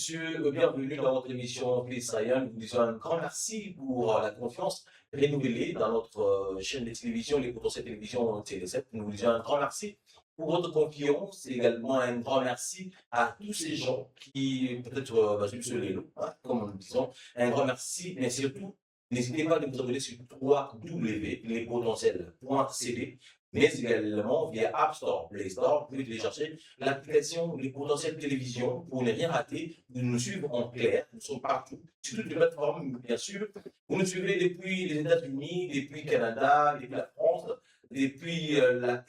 messieurs, bienvenue dans votre émission Please Science. Nous vous disons un grand merci pour la confiance renouvelée dans notre chaîne de télévision, les potentiels télévision Télé7. Nous vous disons un grand merci pour votre confiance et également un grand merci à tous ces gens qui, peut-être, sur les lots, hein, comme nous disons, un grand merci, mais surtout, n'hésitez pas à nous abonner sur www.lespotentiels.cd, mais également via App Store, Play Store, vous pouvez télécharger l'application Les Potentiels Télévision pour ne rien rater, de nous suivre en clair, nous sommes partout, sur toutes les plateformes, bien sûr. Vous nous suivez depuis les États-Unis, depuis le Canada, depuis la France, depuis la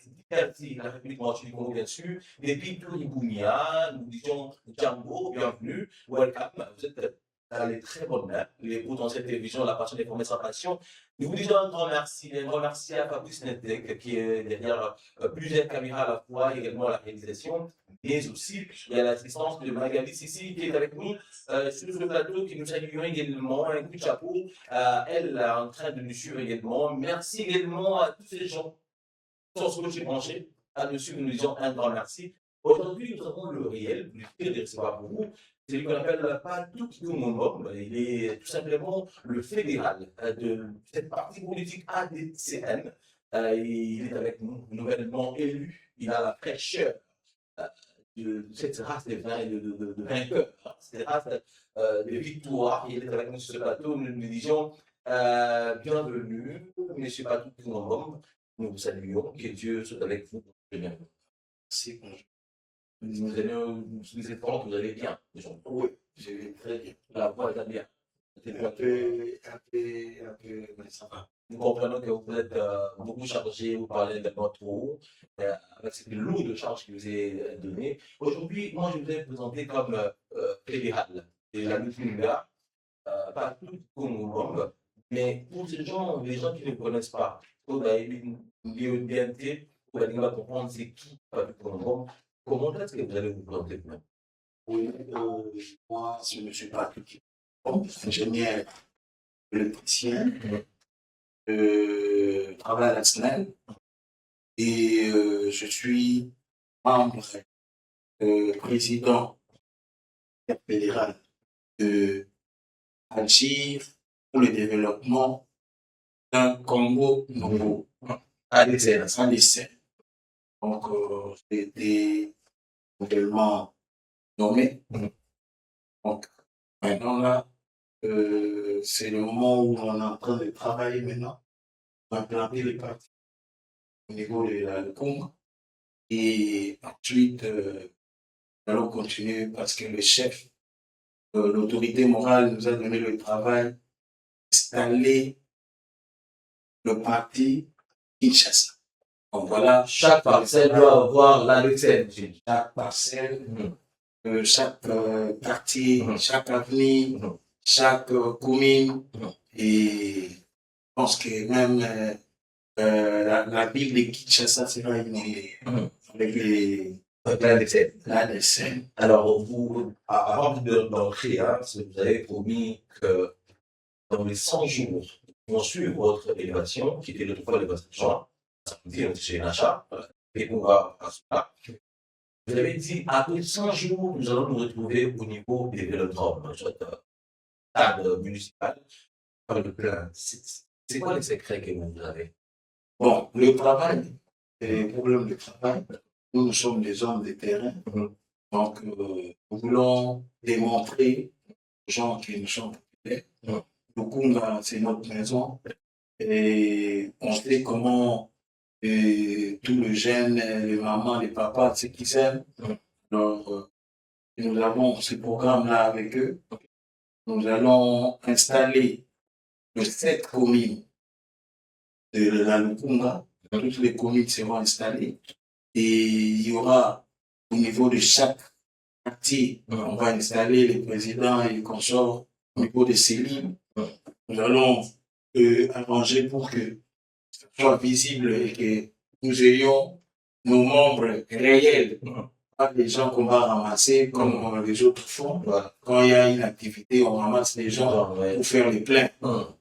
République du Congo, bien sûr, depuis Touribounia, nous disons Django, bienvenue, welcome, vous êtes dans les très bonnes mains, les potentiels télévision, la passion des promesses en passion. Nous vous disons un grand merci à Fabrice Netek qui est derrière plusieurs caméras à la fois, également à la réalisation, mais aussi il y a l'assistance de Magali Sissi qui est avec nous sur ce plateau, qui nous saluons également, un coup de chapeau, elle est en train de nous suivre également. Merci également à tous ces gens qui sont sur le branché, à nous suivre, nous disons un grand merci. Aujourd'hui, nous avons le réel, le plaisir de recevoir pour vous. C'est lui qu'on appelle Patou Koumoumom. Il est tout simplement le fédéral de cette partie politique ADCN. Il est avec nous, nouvellement élu. Il a la fraîcheur de cette race de vainqueurs, cette race de victoire. Il est avec nous sur ce plateau. Nous lui disions bienvenue, M. Patou Koumoumom. Nous vous saluons. Que Dieu soit avec vous. Merci. Nous êtes pendant que vous allez bien. Oui, je vais très bien. La voix est bien. Un peu, mais ça va. Nous comprenons que vous êtes beaucoup chargé, vous parlez de votre haut, avec cette lourde charge qui vous est donnée. Aujourd'hui, moi, je vous ai présenté comme fédéral de la Lufinga, pas tout comme monde, mais pour ces gens, les gens qui ne connaissent pas, vous avez une BNT, vous allez comprendre c'est qui, pas tout comme monde. Comment est-ce que vous allez vous présenter maintenant? Oui, moi, je ne suis pas ingénieur électricien, travaille à la SNEL et je suis membre président fédéral de Agir pour le développement d'un Congo nouveau, ADCN. Donc, j'ai été nouvellement nommé. Donc, maintenant, là, c'est le moment où on est en train de travailler maintenant pour implanter les parties au niveau de la Congo. Et ensuite, nous allons continuer parce que le chef, l'autorité morale nous a donné le travail d'installer le parti Kinshasa. Donc voilà, chaque parcelle doit avoir l'ADCN. Chaque parcelle, chaque quartier, chaque avenue, chaque commune. Et je pense que même la ville de Kinshasa sera inondée avec l'ADCN. Alors, vous, avant d'entrer, hein, vous avez promis que dans les 100 jours qui vont suivre votre élévation, qui était l'autre fois l'élévation, chez Nacha, et on va à cela. Vous avez dit, après 100 jours, nous allons nous retrouver au niveau des vélodromes, soit stade municipal, par le plein. C'est quoi les secrets que vous avez? Bon, le travail, les problèmes de travail, nous sommes des hommes de terrain, donc nous voulons démontrer aux gens qui nous sont populaires. Beaucoup, c'est notre maison, et on sait comment tous les jeunes, les mamans, les papas, ceux qui s'aiment. Alors, nous avons ce programme-là avec eux. Nous allons installer les 7 communes de la Lukunga. Toutes les communes seront installées. Et il y aura, au niveau de chaque quartier, on va installer les présidents et les consorts au niveau des cellules. Nous allons arranger pour que ce soit visible et que nous ayons nos membres réels, pas des gens qu'on va ramasser comme les autres font. Quand il y a une activité, on ramasse les gens pour faire les pleins.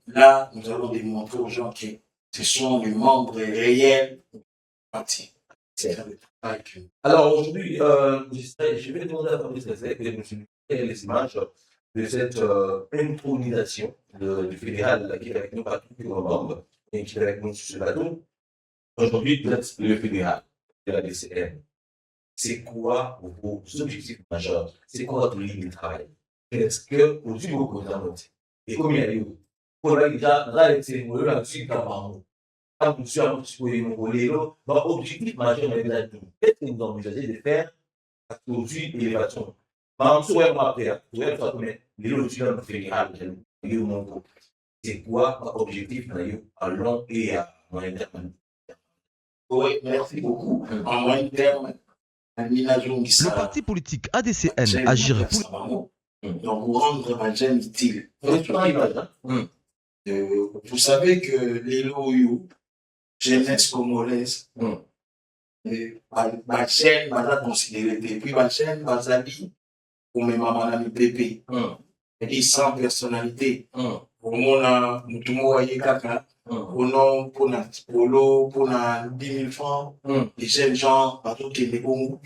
Là, nous allons démontrer aux gens que ce sont les membres réels du parti. Alors aujourd'hui, je vais demander à Fabrice Netek de nous les images de cette intronisation du fédéral qui est avec nous partout au monde et qui est avec nous sur ce bateau. Aujourd'hui, vous êtes le fédéral de la DCM. C'est quoi vos objectifs majeurs? C'est quoi votre ligne de travail? Est-ce que aujourd'hui vous connaissez? Et comme il y a eu, pour la déjà, là, c'est le là-dessus, quand vous suivez un petit peu mon boléro, votre objectif majeur est déjà tout. Qu'est-ce que vous envisagez de faire aujourd'hui l'élévation? Par exemple, sur un après, vous allez faire comme les logements fédéraux, c'est quoi votre objectif à long et à moyen terme? Oui, merci beaucoup. En moyen terme, le parti politique ADCN Agir pour donc vous rendre ma gêne utile. Vous savez que les loyaux, jeunesse congolaise, ma chaîne va considérer. Puis ma chaîne va s'habiller pour mes mamans à bébé. Et sans personnalité. Pour mon mutumo kaka. Pour non, pour na polo, pour na 10 000 francs. Les jeunes gens, partout qui les ont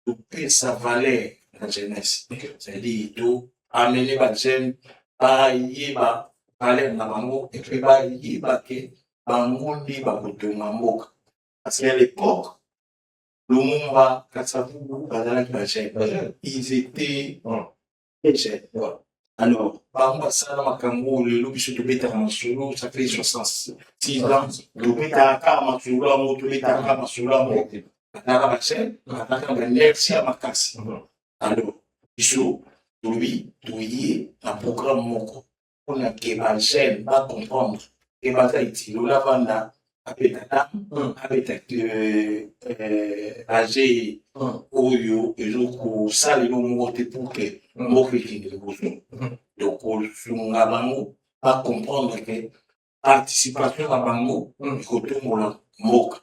pour payer sa valeur la jeunesse. C'est-à-dire, tout amener ma jeune à y va, aller na mango, et puis bah y va que, bangondi ba koto mamboka. Parce qu'à l'époque, le Mumba, Katsabou, Bazalak, ils étaient très jeunes. Alors, par exemple, Makambo, le loup sur le béta solo, ça fait 66 ans. Le béta kama solo, le béta kama solo, merci à ma casse. Alors, il faut, lui, un programme moko. On a que ma chaîne va comprendre. Et ma taille, le lavanda, avec la dame, avec âgé, oyo, et l'autre, ça, les mots pour que, mot donc, on va comprendre que participation à Bango, il faut tout le monde moque.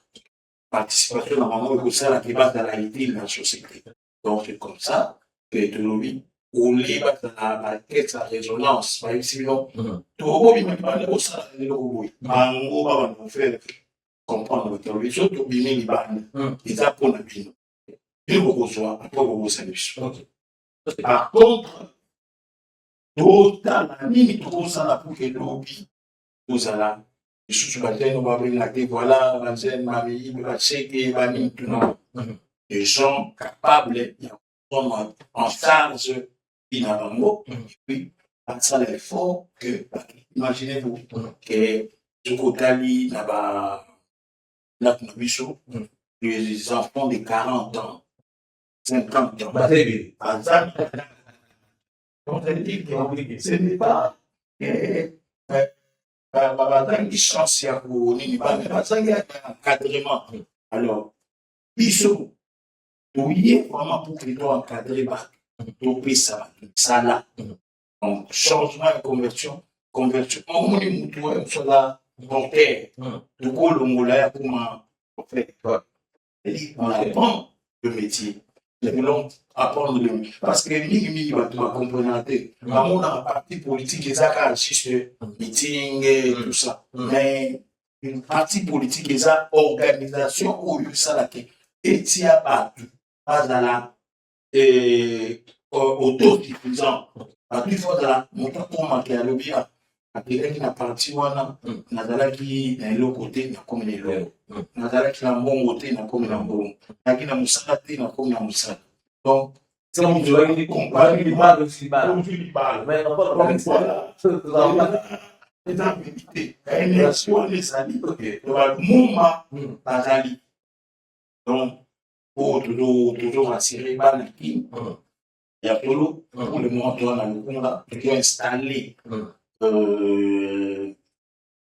Participation à Bango, il faut ça qui va dans la réalité de la société. Donc, c'est comme ça que l'autonomie, on libre dans la tête, sa résonance, par exemple, sinon, tout le monde va aller au salaire de l'automobile. Bango va nous faire comprendre l'autonomie, surtout bien les bandes, ils apprennent à bien. Ils vous reçoivent, après vous recevez. Par contre, total nini tokosala pour que lobi tozala lisusu batene babenga te voilà banzene mamiyibi bacheke banini tuna des gens capables de prendre en charge bina bango et puis basala effort que imaginez-vous que tokotali na biso les enfants de 40 ans 50 ans on te dit que ce n'est pas une chance pour encadrement. Alors, biso, tu vraiment pour que tu encadré, tu peux ça là. Donc, changement et conversion. On est sur la volontaire. Tu peux le mot là pour faire. On apprend le métier. Nous voulons apprendre le métier. Parce que nous va comprendre. On a un parti politique qui assiste meeting et tout ça. Mais une parti politique qui a organisation où il y a la et il y a pas dans la autosuffisant. Il faut dans la montagne pour manquer à l'objet. Quelqu'un qui n'a parti wana nazalaki na elo côté na comme les lots nazalaki na mbongo te na comme na mbongo naki na musala te na comme na musala donc c'est comme tu vois il comparer les balles aussi balles mais on peut pas voilà c'est un vérité élection les alliés donc mouma bazali donc pour toujours attirer banaki ya tolo pour le moment toi na lukunga tu dois installer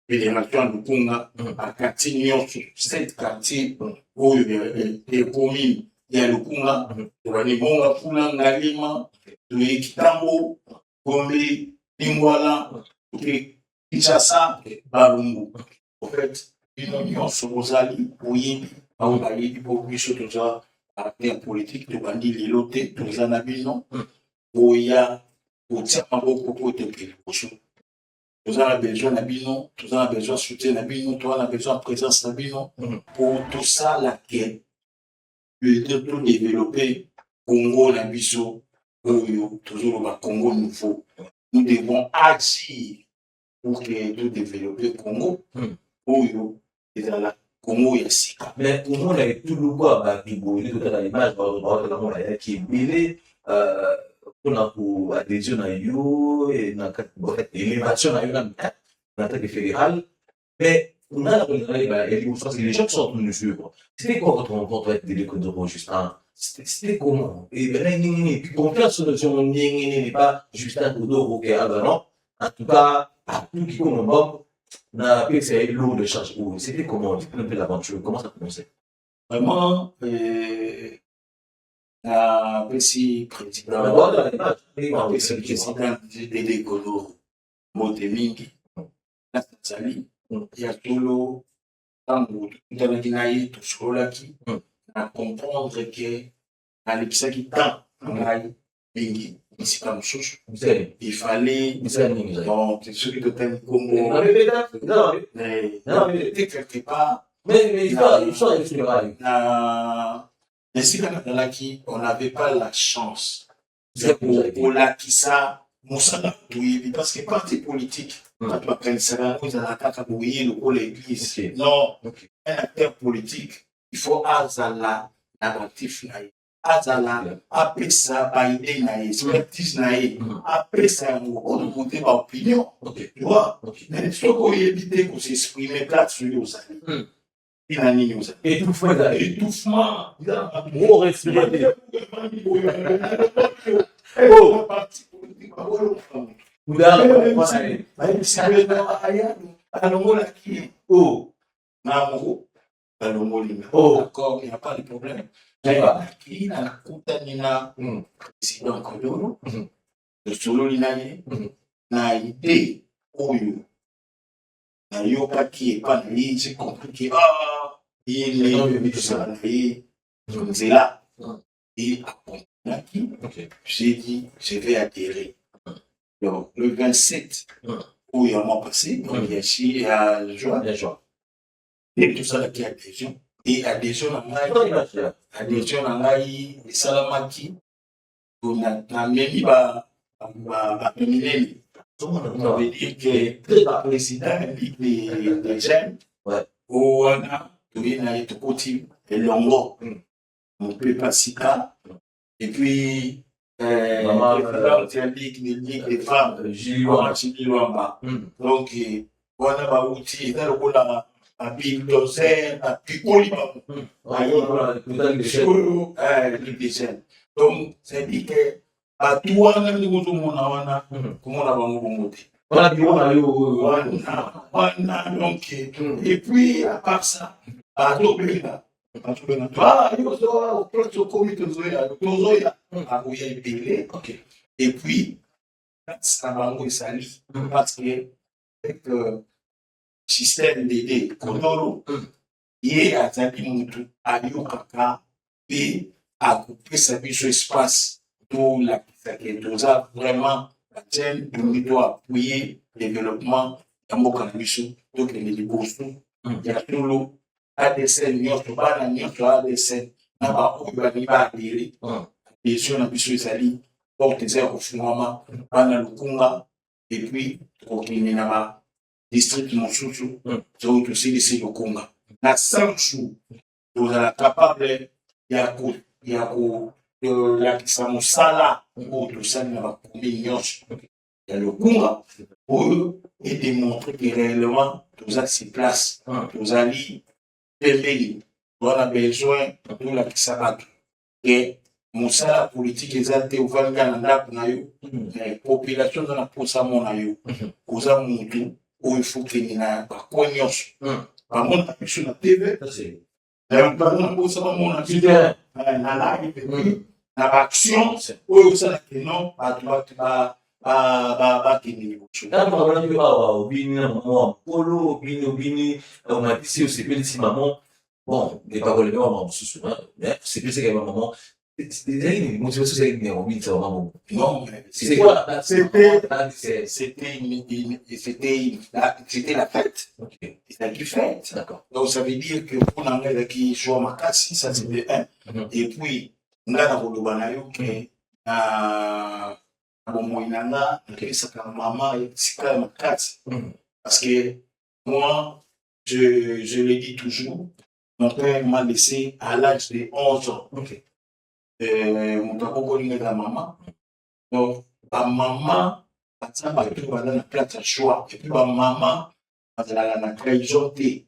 fédération de Kunga à quartier nyonso 7 quartiers oyo ya commune ya Lukunga tobandibonga kuna ngalima toye Kitambo Gombe Lingwala Kinshasa Balungu en fait bino nyonso bozali boyebi bango bayebi po biso toza acteur politique tobandi lelo te toza na bino boya kotia maboko po topeli liboso. Nous avons besoin d'abino, nous avons besoin de soutien d'abino, nous avons besoin de présence d'abino. Pour tout ça, laquelle peut tout développer, Congo, Nabiso, toujours le Congo nouveau. Nous devons agir pour que tout développer le Congo. Oyo, et dans la Congo, il y a Sika. Mais au moins, on a tout le quoi, bah, qui bouge, tout à l'image, on a qui est belé, on a pour adhésion à you, et dans l'élévation à you, dans l'attaque fédérale. Mais on a les gens qui sont en train de nous suivre. C'était quoi votre rencontre avec Délé Kodoro, Justin? C'était comment? Et ben là, puis confiance sur n'est pas Justin Kodoro, ok, ah ben non. En tout cas, tout qui compte en bombe, on a appelé ça l'eau de charge. C'était comment? Dites-nous un peu l'aventure, comment ça commençait? Vraiment, la petit président, le président Délé Kodoro, Motemingi, la Tanzanie, il y a tout le tango, tout le Guinée, tout ce qui à comprendre que Alexia qui tend Mingi, ici comme chose, il fallait donc ceux qui te tiennent comme mais quelque part, mais il faut ainsi on n'avait pas la chance pour la qui ça. Parce que parti politique, quand tu appelles ça, vous avez un bouillir le l'église. Non, un acteur politique, il faut azala narratif naïe. Azala, après ça, par idée naïe, expertise naïe, après ça, on monter par opinion. Tu vois? Mais ce qu'on évite qu'on s'exprime plate sur les osali. Il a ni nous. Étouffement. Gros respirer. D'accord, il n'y a pas de problème. Il a la contamination président Kodoro, le solo linaye, na idée, oyo, na yoka qui est pas naïe, c'est compliqué. Il est là. Et à j'ai dit, je vais adhérer. Donc, le 27, où il y a un mois passé, donc il y a ici à juin. Et tout ça, qui est adhésion. Et adhésion à Ngaï, et Salamaki, on a mis ma féminine. Ça veut dire que le président des jeunes, où on a tout côté, et longo, on peut pas Sika, et puis, la Ligue des femmes, Julie Wamba. Donc, on a un outil, on a un bulldozer, un picoli, donc, c'est dit que, à toi, comment on a monté. Donc, et puis, à part ça, à Tobina. Et puis, ça va nous salir parce que avec le système d'aider Kodoro, il est à Zabimutu, à Yokaka, et à couper sa vie sur espace pour la ça vraiment la chaîne nous doit appuyer le développement de Mokanabishu, donc les Libosu, il y a tout l'eau. ADSN, nyonso bana nyonso ADSN na baoyo baliba adiri adhesion na biso ezali porte eza ya kofungwama bana lukunga et puis tokokende na ba district mosusu soki tosilisi lukunga na 5 jours tozala capable ya kolakisa mosala oyo tosali na bakomi nyonso ya lukunga oyo edémontre que réellement toza sur place tozali pembeni on a besoin de la kisabatu que mosala politique ezate ovanga na ndako na yo mais population na posa mona yo oza mutu oyo fokeni na bakwe nyonso bamona biso na tv na posa bamona biso na live na baaction oyo osalaka non bato bakende liboso ntango namonaki awa obini na mama wa mpolo obini omatisi osepelisi mama bon epakolema mama mosusu osepelisi mama ezali nini motivation ezali nini obinisa mama non c'est quoi c'était la fête c'était une fête d'accord donc ça veut dire que pour n'engager qui joue makasi ça c'était un et puis nga na koloba na yo ke na bomoi na nga napesaka mama esika makasi parce que moi je le dis toujours, mon père m'a laissé à l'âge de 11 ans. Mon papa kolingaka mama donc bamama baza bato baza na place ya choix et puis bamama bazalaka na trahison te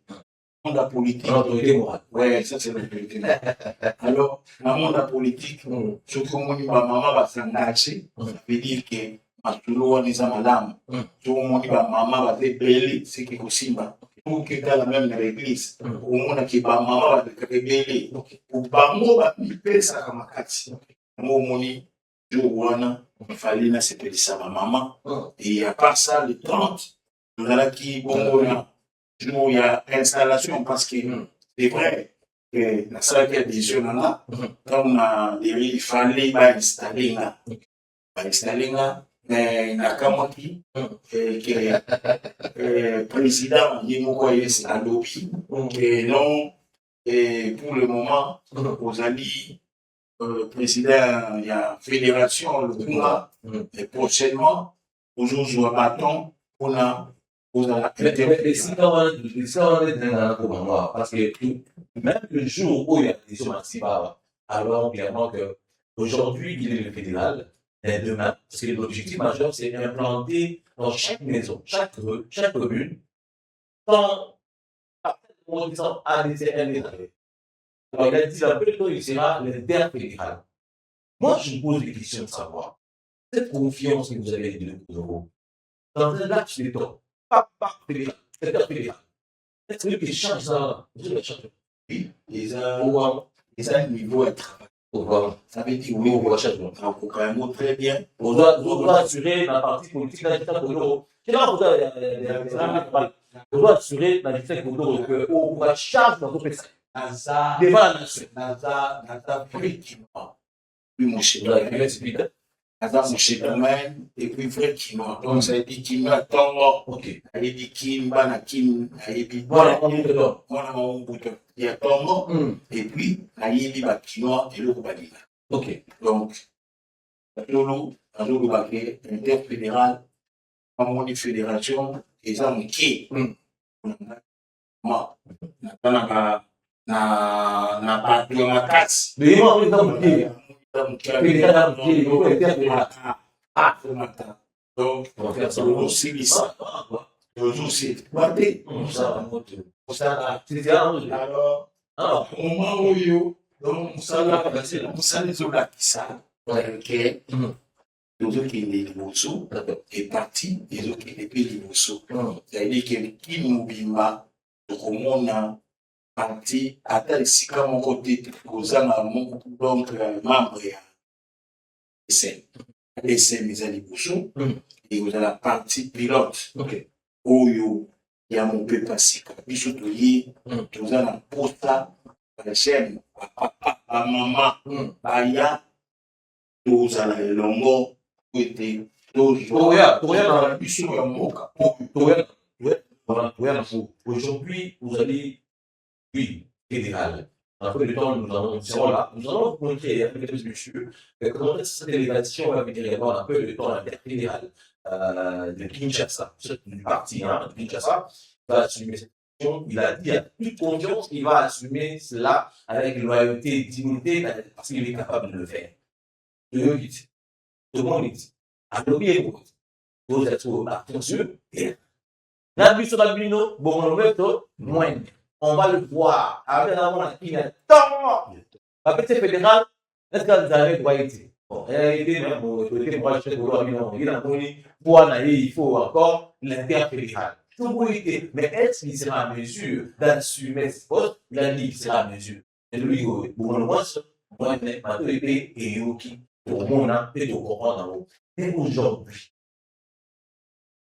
monde la politique. L'autorité morale. Ouais, ça c'est l'autorité morale. Alors, dans le monde la politique, ce que mon maman va s'engager, ça veut dire que Masulo a des amadam. Tout le monde maman va te belé, c'est que Kosimba. Tout qui est dans la même église. Au monde qui va maman va te belé. Ou bango va piper ça comme Makati. Mon moni, Jowana, il fallait na s'appeler ça ma maman. Et à part ça, le 30, on a là qui bon il y a installation parce que c'est vrai que la salle qui a des jeux là, quand on a il fallait installer là. Installer là, mais la Kamaki, qui est président, il est à lobby, et non, et pour le moment, aux alliés, président, il y a fédération, le Kunga, et prochainement, aujourd'hui, à bâton, on a mais si on est dans le parce que même le jour où il y a des élections, alors clairement que aujourd'hui il est le fédéral, et demain, parce que l'objectif majeur c'est d'implanter dans chaque maison, chaque rue, chaque commune, sans ADCN. Alors il a dit un peu il sera l'interfédéral. Moi je me pose des questions de savoir, cette confiance que vous avez de l'euro, dans un laps de temps, pas fédéral, interfédéral. Est-ce que les change ça? Oui, ils ont un niveau à travailler. Ça veut dire oui, on va changer. Donc, quand même, très bien. On doit assurer la partie politique dans l'État de l'euro. On doit assurer dans l'État de l'euro qu'on va charger dans notre pays. Devant la nation. Dans prix qui m'a. Oui, mon cher. Dans mon cher domaine, et puis vrai qui m'a. Donc, ça veut dire qu'il m'a tant. Ok. Il dit qu'il m'a, qu'il m'a, il dit. Voilà, on a mon bouton. Il y a tant. Et puis, il dit, Kinois et le Kobalina. Ok. Donc, Lolo, Lolo Baké, interfédéral, Mamoni Fédération, et ça, mon qui. Moi, na pas de ma casse. Mais moi, on est donc, on va faire ça aussi, ça. Aussi, alors, au moment où donc, ça les a qui ça, les autres qui les mousseaux, est parti, les autres qui les pays mousseaux. C'est-à-dire que qui nous bima, donc, parti, à sika mon côté, aux amis, donc, membre, SM, les alliés mousseaux, et vous avez la partie pilote. Oyo, il y a mon peu passé, bichot, vous avez la posta, la chaîne, à maman, Baya, tous à la longo, côté, aujourd'hui, vous allez, oui, fédéral. En peu de temps, nous allons vous montrer, mesdames et messieurs, comment cette élévation va venir également un peu de temps interfédéral de Kinshasa, du parti de Kinshasa, va assumer cette question. Il a dit à toute confiance qu'il va assumer cela avec loyauté et dignité parce qu'il est capable de le faire. Tout le monde dit. À l'objet, vous êtes attention. La bus sur la bino, bon, on le met moins. On va le voir. Après, on a qui est tant. Après, c'est fédéral. Est-ce que vous avez loyauté? Bon, réalité, même l'autorité, moi, je sais que il a connu, il faut encore l'interfédéral. Mais est-ce qu'il sera à mesure d'assumer ce poste? Il a dit qu'il sera à mesure. Et lui, pour le moins, moi, ma autorité est Yoki. Pour mon âme, et pour comprendre. Et aujourd'hui,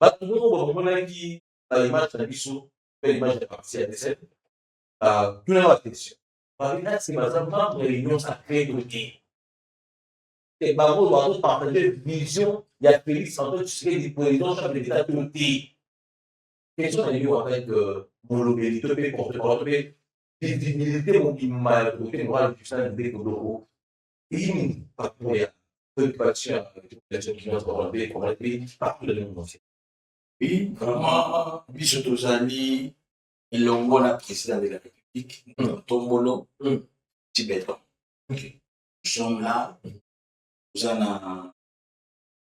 on a dit, l'image de la bichou, l'image de la partie à décès, tout le monde a question. Est-ce que, par exemple, réunion sacrée de qui? Et Babo doit partager une vision, il y a Félix Santos, tu serais du président, chef de l'État, tout le pays. Question est venue avec mon lobbyité, porte-parole, visibilité, mon qui m'a écouté, moi, je suis un décodoro. Il pas pour rien. préoccupation à la population qui vient dans le pays, comment le pays, partout dans le monde entier. Oui, vraiment, biso tozali elongo na président de la République, Tombolo, Tibetan. Ok. Nous sommes là, nous avons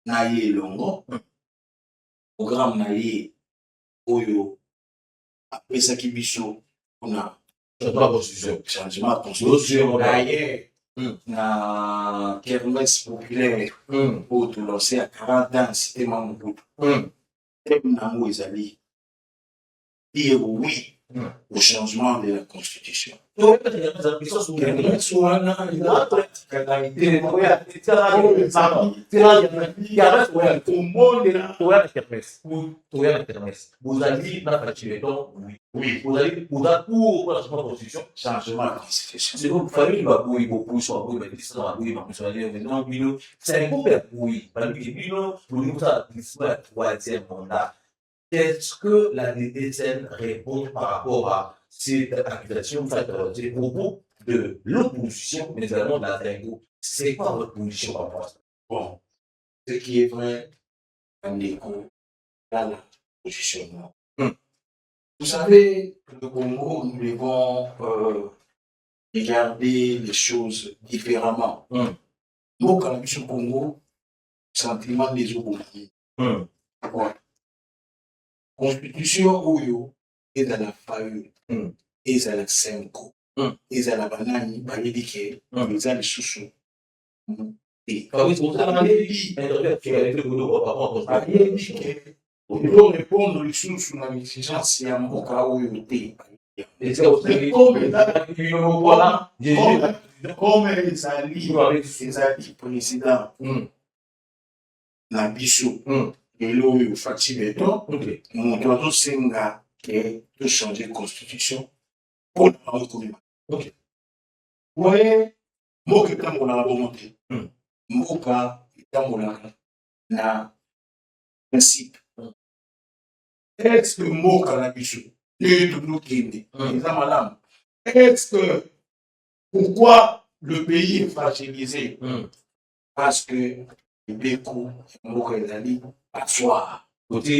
na ye elongo, programme na ye oyo apesaki biso mpona changement de constitution na ye na kermesse populaire oyo tolancé à 40 ans cité Mamobutu. Thème nango ezali dire oui au changement de la constitution. Oui, vous allez pour la constitution, Changement de la constitution. c'est comme famille va bouillir beaucoup, soit bouillir, mais ça va bouillir, mais ça va dire, non, c'est un peu bouillir. Parce que nous, ça, le troisième mandat. Est-ce que la DDSN répond par rapport à cette accusation, ces propos de l'opposition, mais également de la Tengo? C'est quoi votre position par rapport à ça? Bon, ce qui est vrai, on écoute dans la positionnement. Vous savez, le Congo, nous devons regarder les choses différemment. Nous, quand on est au Congo, sentiment des opposés. Pourquoi? Constitution Oyo est dans la faille, est dans la 5, est dans la banane, banidike, est dans le sous-sous. Et il faut répondre les sous-sous dans l'exigence et à mon cas Oyo. Comme les alliés présidents, Nabiso. Et là, il faut fatiguer. Nous devons senga que de changer la constitution pour la reconnaître. Ok. Ouais, moi que quand on a la volonté, moi quand on a la principe. Est-ce que moi quand la bichou, le tout qui madame, est-ce que pourquoi le pays est fragilisé? Parce que les coups, moi quand il asseoir. Pourquoi?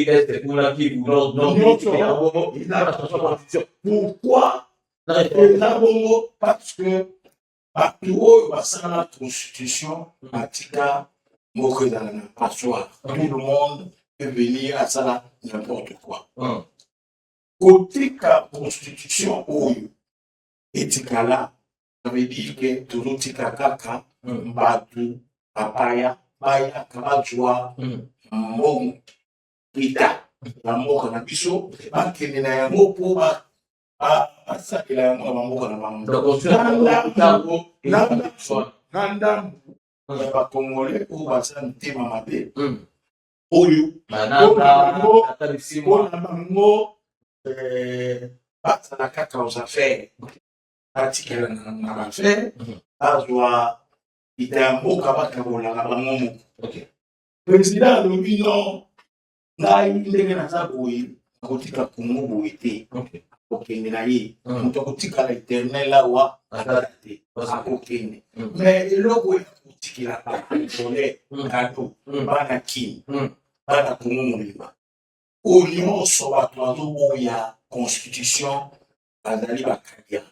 Parce que la constitution, tout le monde peut venir à ça n'importe quoi. Côté la constitution, etikala, ça veut dire que tout le tika kaka, batu, papaya, baya, kabajwa, mon ita, la mort na biso, bakene na yango po basakela yango na bamboka na bango. Nanda ya bakongole oyo baza motema mabe oyo mpona bango bazala kaka aux affaires batikela na baaffaire bazwa ita ya mboka bakabola na bango moko. Président alobi non ngai ndenge naza boye akotika kongo boye te okende na ye moto akotikala éternel awa akala te akokende mais eloko oyo akotikela bakongole kado bana kini bana kongo mobimba oyo nyonso bato bazoboya constitution bazali bakadia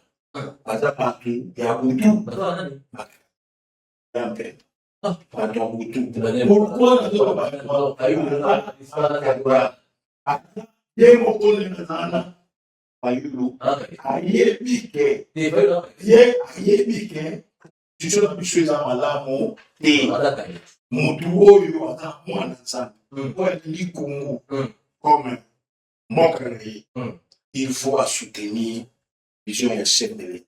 baza bato ya butu bato ya butu. Pourquoi ye moko ndenge azana bayulu ayebi ke ye ayebi ke constitution na biso eza malamu te motu oyo aza mwana nzambe oyo alingi kongo comme mboka na ye il faut soutenir vision ya chef de l'état.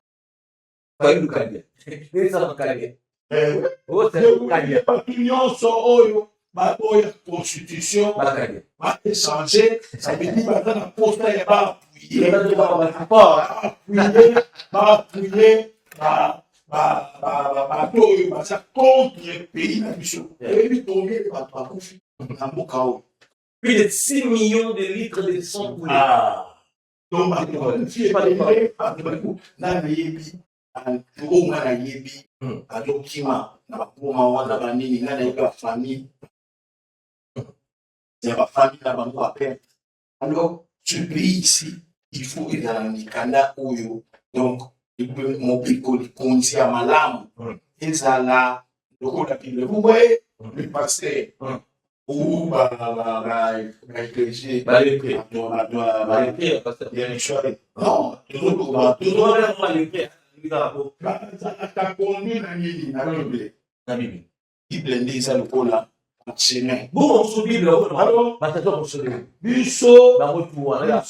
Bato nyonso oyo baoya constitution baéchange ça veut dire baza na posta ya baappuye bato oyo baza contre pays na biso eyebi tonge bato bakufi na mboka oyo plus de 6 millions de litres de sang coulés. Donc bato bakufi ebele bato nana yebi oyo nga na yebi adokima na bakoma wana banini nga nayebi bafamille ya bafamille na bango baperte. Alors ce pays ici il faut ezala na mikanda oyo donc mobeko likonzi ya malamu ezala lokola bible vous voyez le pasteur ou baeglise non bazalaka conduit na nini na bible bible nde eza lokola chemin bonso bible oyo batato kosole biso bango tuwana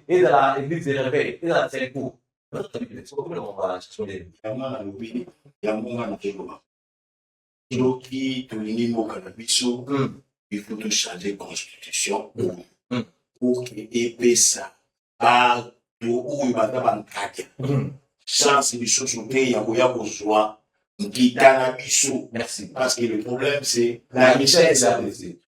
ezala église de réveil ezala seleko yango nalobi yango nga nakoloba soki tolingi mboka na biso il faut tochanger constitution pour ke epesa bato oyo baza bankaka chance lisusu te ya koya kozwa nkita na biso. Merci. Parce que le problème c'est la richesse.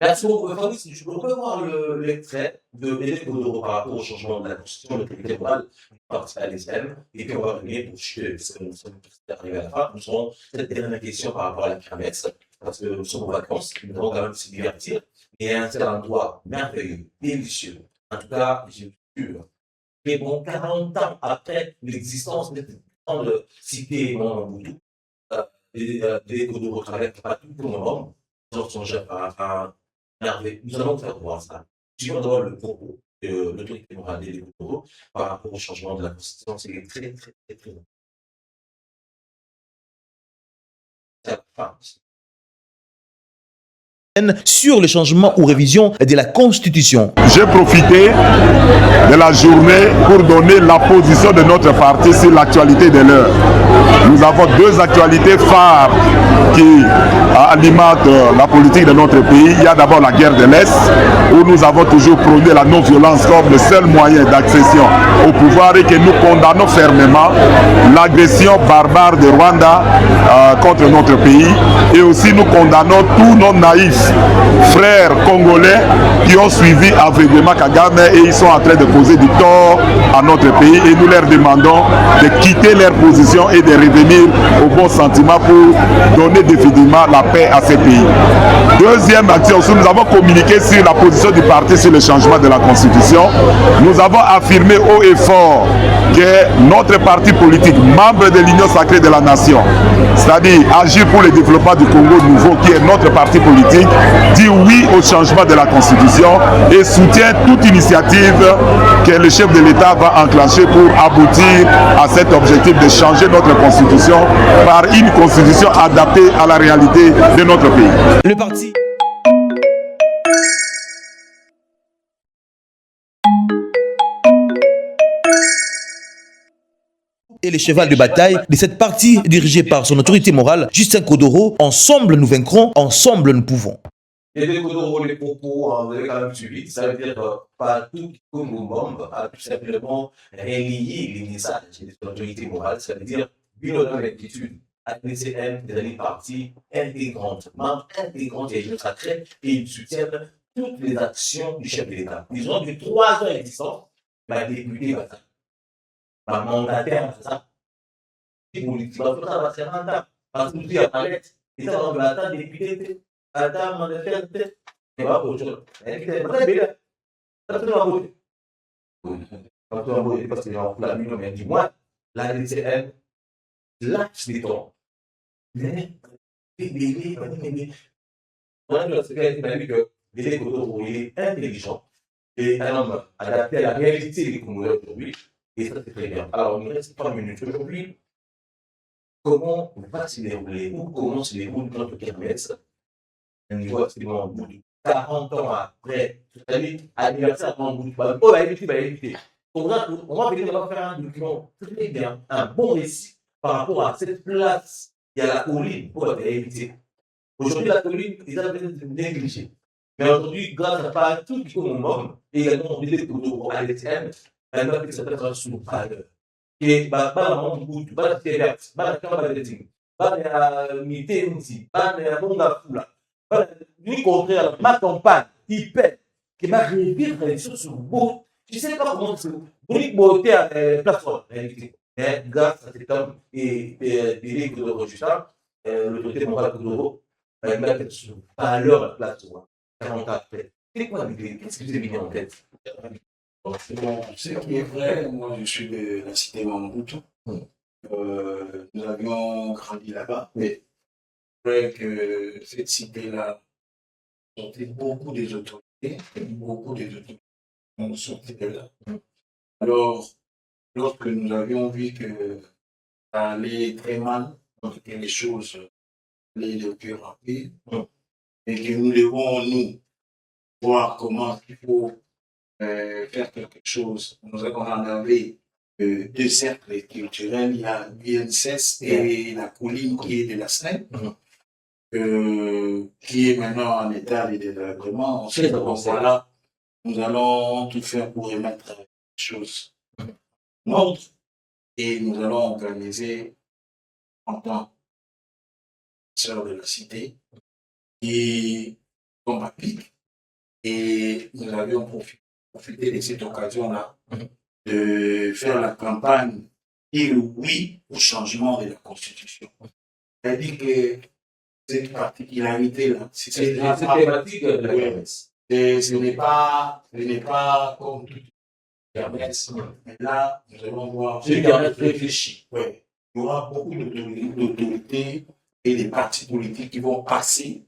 Merci beaucoup. Fabrice, je peux voir l'extrait de Éric Godoro par rapport au changement de la constitution de l'autorité morale du parti ADCN et puis on va revenir pour que nous sommes arrivés à la fin. Nous aurons cette dernière question par rapport à la kermesse parce que nous sommes en vacances, nous devons quand même se divertir. Et un tel endroit merveilleux, délicieux. En tout cas, je suis sûr. Mais bon, 40 ans après l'existence de cette grande cité Mobutu, des Godoro travaillent pas tout le moment. Nous allons faire voir ça. Tu vas voir le propos de l'autorité morale des Godoro par rapport au changement de la Constitution. C'est très, très, très, très long. C'est la fin. Sur le changement ou révision de la Constitution. J'ai profité de la journée pour donner la position de notre parti sur l'actualité de l'heure. Nous avons deux actualités phares qui alimentent la politique de notre pays. Il y a d'abord la guerre de l'Est, où nous avons toujours prôné la non-violence comme le seul moyen d'accession au pouvoir et que nous condamnons fermement l'agression barbare de Rwanda contre notre pays. Et aussi nous condamnons tous nos naïfs frères congolais qui ont suivi aveuglément Kagame et ils sont en train de causer du tort à notre pays et nous leur demandons de quitter leur position et de revenir au bon sentiment pour donner définitivement la paix à ces pays. Deuxième action, nous avons communiqué sur la position du parti sur le changement de la Constitution. Nous avons affirmé haut et fort que notre parti politique, membre de l'Union sacrée de la nation, c'est-à-dire agir pour le développement du Congo nouveau, qui est notre parti politique, dit oui au changement de la Constitution et soutient toute initiative que le chef de l'État va enclencher pour aboutir à cet objectif de changer notre Constitution par une Constitution adaptée à la réalité de notre pays. Le parti et le cheval de bataille de cette partie dirigée par son autorité morale, Justin Godoro. Ensemble nous vaincrons, ensemble nous pouvons. Et les Godoro, les propos, vous avez quand même suivi, ça veut dire pas tout comme bombe, a tout simplement relier les messages de l'autorité morale, ça veut dire une autre rectitude. ADCN est une partie intégrante, membre intégrante des États sacrés et ils soutiennent toutes les actions du chef de l'État. Ils ont eu 3 ans d'existence, ma députée va ça. Ma mandataire, ça. Politique, ça va faire un temps. Parce que tu as parlé, et ça va attendre député, attendre mandataire, et va pour autre chose. C'est très bien. Ça fait un bout. Quand tu as un bout, parce qu'il y a un la minimum, du moins, la DCN, l'axe des temps. Mais, on a dit que les Godoro, il est intelligent et un homme adapté à la réalité des Congolais aujourd'hui. Et ça, c'est très bien. Alors, il nous reste 3 minutes aujourd'hui. Comment va se dérouler ou comment se déroule notre kermesse? Un niveau absolument au bout de 40 ans après, c'est-à-dire anniversaire en bout de pas. Oh, éviter. On va venir faire un document très bien, un bon récit par rapport à cette place. Il y a la colline pour éviter. Aujourd'hui, la colline, ils ont peut-être négligé. Mais aujourd'hui, grâce à pas tout qui est homme, et également on dit pour ADCN, elle va peut-être un sous-valeur. Et bah, on goûte, bah, c'est vert, bah, quand on va dire, bah, mité, bah, monga fula, bah, lui contraire, ma campagne, il pète, qui m'a réussi à faire sur le bout. Je ne sais pas comment c'est. Vous dites, beauté à plateforme, réalité. Mais grâce à cet homme et Délé Godoro Justin, l'autorité morale Godoro, met sur valeur la place de Rwanda. 40 ans après. C'est quoi l'idée? Qu'est-ce que vous avez mis en tête? Bon, ce qui est vrai, moi je suis de la cité Mamoutou. Nous avions grandi là-bas, mais c'est vrai que cette cité-là sortait beaucoup des autorités, ont sorti de là. Alors, lorsque nous avions vu que ça allait très mal, que les choses allaient de pire en pire, et que nous devons, nous, voir comment il faut faire quelque chose. On en avait deux cercles culturels, il y a l'UNCS et la colline qui est de la Seine, qui est maintenant en état de développement. Donc voilà, nous allons tout faire pour remettre les choses en ordre et nous allons organiser en tant que sœurs de la cité qui tombe à pic et nous avions profité de cette occasion-là de faire la campagne dire oui au changement de la Constitution. C'est-à-dire que cette particularité-là, c'est thématique de la kermesse. Ce n'est pas comme toute kermesse, mais là, nous allons voir. C'est une kermesse réfléchie. Oui. Il y aura beaucoup d'autorités et des partis politiques qui vont passer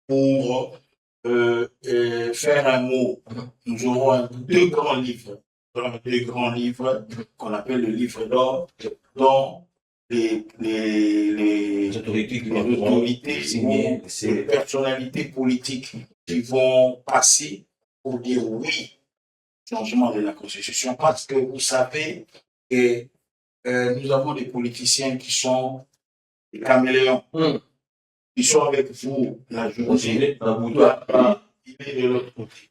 pour faire un mot. Nous aurons deux grands livres qu'on appelle le livre d'or, dont les autorités, les personnalités politiques qui vont passer pour dire oui au changement de la Constitution, parce que vous savez que nous avons des politiciens qui sont des caméléons, qui sont avec vous la journée, il est de l'autre côté.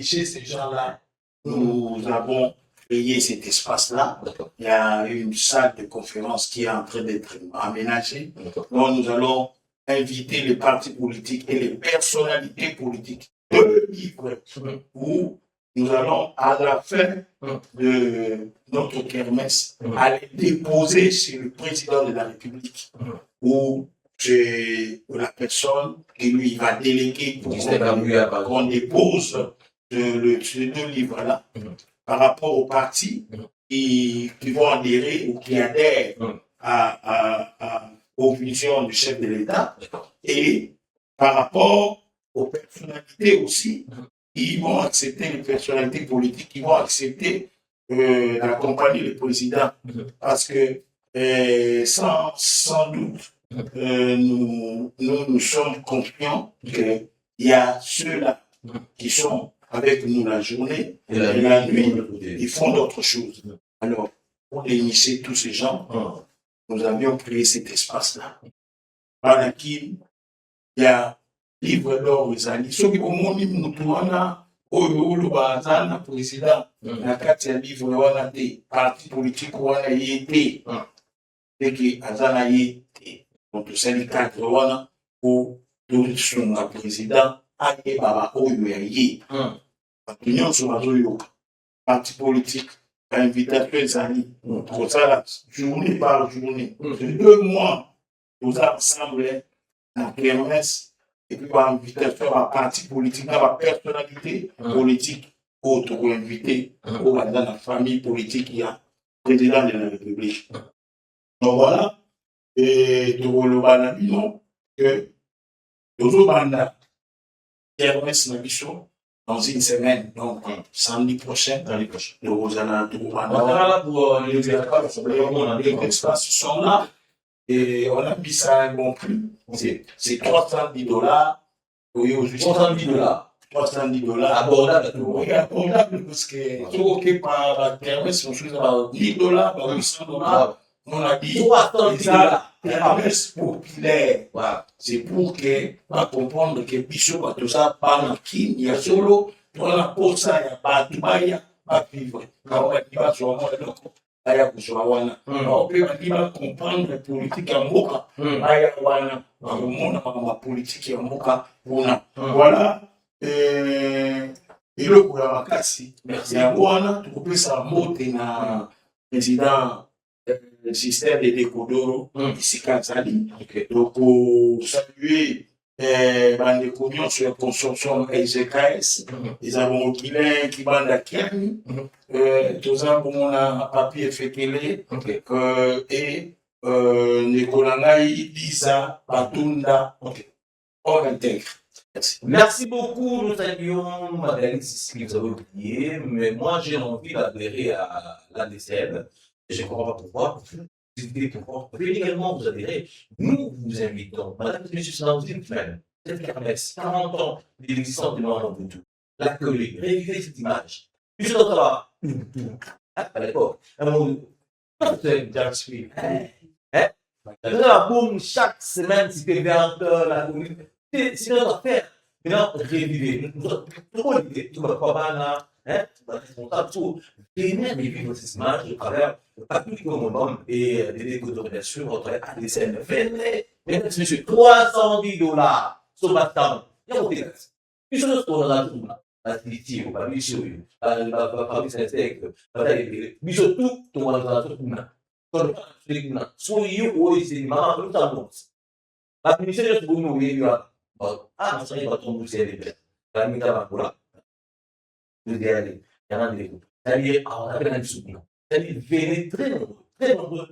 Ces gens-là, nous avons créé cet espace-là. Il y a une salle de conférence qui est en train d'être aménagée. Donc nous allons inviter les partis politiques et les personnalités politiques de livres où nous allons, à la fin de notre kermesse, aller déposer chez le président de la République ou chez la personne qui lui va déléguer pour qu'on dépose ces deux livres-là par rapport aux partis qui vont adhérer ou qui adhèrent aux visions du chef de l'État et par rapport aux personnalités aussi qui vont accepter, les personnalités politiques qui vont accepter d'accompagner le président. Parce que sans doute, nous sommes confiants qu'il y a ceux-là qui sont avec nous la journée et la nuit, ils font d'autres choses. Alors, pour dénicher tous ces gens, nous avions créé cet espace-là. Par laquelle il y a livre d'or aux alliés. Ceux qui ont dit le président, la carte livre wana te parti politique wana yete et qui azana yete donc c'est cadre wana pour son président aye baba oyo ya ye opinion sur azoyo parti politique invitation ezali pour ça journée par journée 2 mois nous ensemble la kermesse et puis par invitation à parti politique à la personnalité politique autre pour inviter dans la famille politique il y a président de la République. Donc voilà, et de Wolobana non que nous avons kermesse Nabiso dans une semaine, donc samedi prochain, nous allons les espaces sont là et on a mis ça à un bon prix. C'est $310. Oui, $310. $310. Abordable. Oui, abordable parce que tout ok par la kermesse, on choisit par $10, par $800. On a dit $310. Kermesse populaire. C'est pour que, va comprendre que Bishop a tout ça, par la kin, il y a solo, on a pour ça, il y a pas de bail, pas vivre. Quand on va dire, on va dire, aya kushwawana ope badiba comprendre politique ya mboka aya wana mona ma politique ya mboka kuna voilà eloko ya makasi Merci. yango wana tokopesa mbote na président système de décodoro esika azali tokosalue bandeko nyonso ya consortium EGKS eza bongo Guilain Kibanda Kiani toza komona papier Fekele et ndeko na ngai Lisa Batunda hors intègre. Merci. Merci beaucoup, nous saluons Madeleine Sissi, que vous avez oublié, mais moi j'ai envie d'adhérer à l'ADCL. Je ne comprends pas pourquoi. Pouvez également vous adhérer. Nous vous invitons, madame et monsieur, c'est dans une semaine, cette kermesse, 40 ans de l'existence du Mohamed Boutou, l'accueil, réviser cette image. Puis je dois savoir, à l'époque, un moment, c'est Jack Speed. Boum, chaque semaine, c'était 20 heures, la communauté. C'est notre affaire. Maintenant, réviver. Nous avons l'idée, tout le monde, responsable, tout. Venez vivre ces images à travers le public minimum et des décodeurs, bien sûr, votre ADCN. Venez, mesdames et messieurs, $310 sur ma table. Il y a des gaz. Puis je retourne dans la journée. La Titi, la mission, la famille Saint-Estèque, mais surtout, tout le monde dans la journée. Soyez où c'est maman, nous avons. La mission est pour nous, il y a. Ah, ça y est, votre bouche est libérée. La mise à la couleur. Vous y allez. Il y en a des groupes. C'est-à-dire, on appelle un soutenant. C'est-à-dire, venez très nombreux.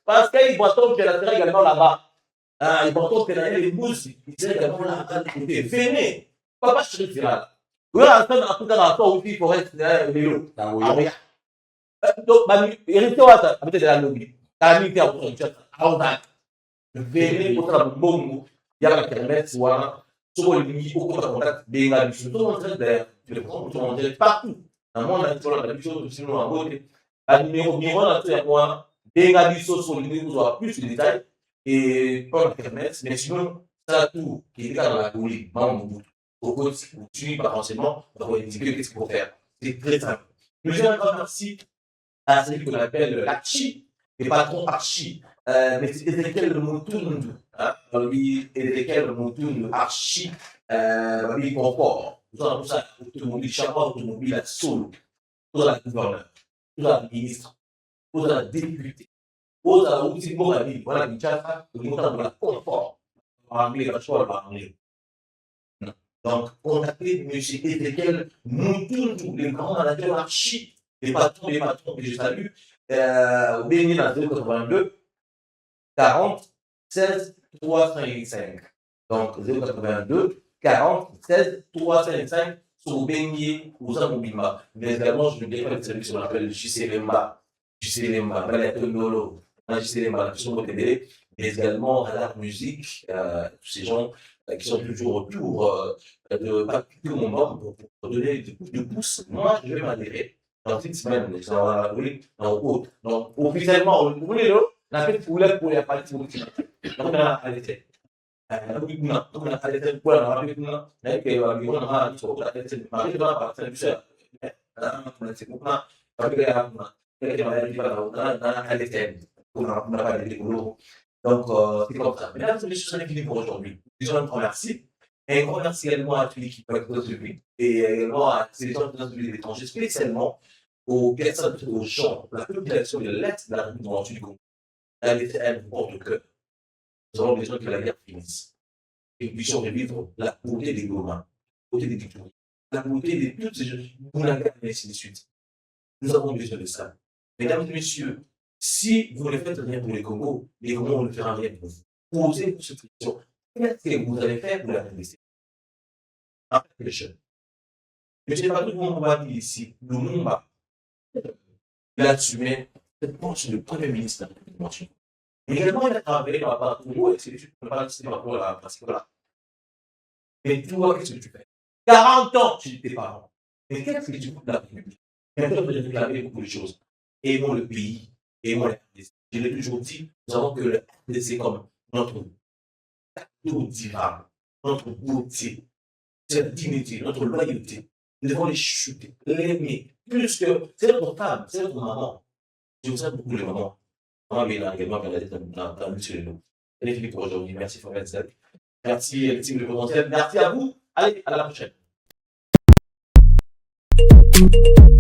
Parce qu'ils vont que la terre également là-bas. Ils vont que les mousses, ils sont également là-bas. Venez. Papa, je suis là. Vous avez un peu de rapport aussi pour être vélo. Donc, il reste à peut-être la lobby. La nuit, venez pour la bombe. Il y a la kermesse, voilà. Souvent, il y a beaucoup de contacts, des gars, tout le monde est tu les prends, tout le monde est partout. Dans le monde, on a l'habitude, sinon, en beauté. À numéro 1, il y a quoi? Des gars, du sauce, on lui dit plus de détails. Et pas la kermesse, mais sinon, ça tout, qui est dans la coulée, membre, au continue, pas forcément, on va indiquer qu'est-ce qu'il faut faire. C'est très simple. Le j'ai un grand merci à celui qu'on appelle l'Archi, et patron Archi. Mais c'est Ezekiel Moutoundou, lui, Ezekiel Moutoundou, Archi, lui, confort. Tout ça, automobile, chapeau, automobile, la solo, tout ça, la gouverneur, tout ça, la ministre, tout ça, la députée, tout ça, aussi, bon, la vie, voilà, il tient le montant de la confort. En anglais, la choix, en anglais. Donc, contactez M. Ezekiel Moutoundou, le grand manager Archi, les patrons que je salue, béni dans 082. 40 16 355. Donc 082 40 16 355 sur Bengi ou Zamobima. Mais également, je me défends celui qui s'appelle JC Lemba, Balatonolo, JC Lemba, qui sont au TD, mais également Radar Musique, tous ces gens qui sont toujours autour de tout mon membre pour donner des coups de pouce. Moi, je vais m'adhérer dans cette semaine, donc officiellement, vous voulez le la fête pour les parties politiques. Donc, on a arrêté. Donc, on a arrêté pour la marque. On a arrêté pour la marque. On a arrêté pour la marque. On a arrêté pour la marque. Donc, c'est comme ça. Mesdames et messieurs, c'est fini pour aujourd'hui. Disons un grand merci. Et un grand merci également à tous l'équipe de public et également à ces gens de l'étranger, spécialement aux personnes, aux gens, la population de l'Est de la République du Congo. Elle vous porte au cœur. Nous avons besoin que la guerre finisse. Et que nous puissions revivre la beauté des Goma, la beauté des victoires, la beauté de toutes ces choses, Bounaga et ainsi de suite. Nous avons besoin de ça. Mesdames et messieurs, si vous ne faites rien pour les Congos ne feront rien pour vous. Posez-vous cette question. Qu'est-ce que vous allez faire pour la réaliser? Après les jeunes. M. Patrick Lumumba dit ici, Lumumba, il a assumé cette poste de Premier ministre de la République. Également, il a travaillé dans la part de Congo et c'est des ne pas rester par rapport à la principale. Mais toi, qu'est-ce que tu fais? 40 ans, tu n'étais pas avant. Mais qu'est-ce que tu fais de la République? Maintenant, vous avez réclamé beaucoup de choses. Aimons le pays, aimons la RDC. Je l'ai toujours dit, nous avons que le RDC comme notre cadeau divin, notre beauté, notre dignité, notre loyauté. Nous devons les chuter, l'aimer, plus que c'est notre femme, c'est notre maman. Je vous aime beaucoup les mamans. Maman Béla également, elle a été dans le sur les loups. Elle est finie pour aujourd'hui. Merci Fabien. Merci, team de potentiel. Merci à vous. Allez, à la prochaine. Thank you.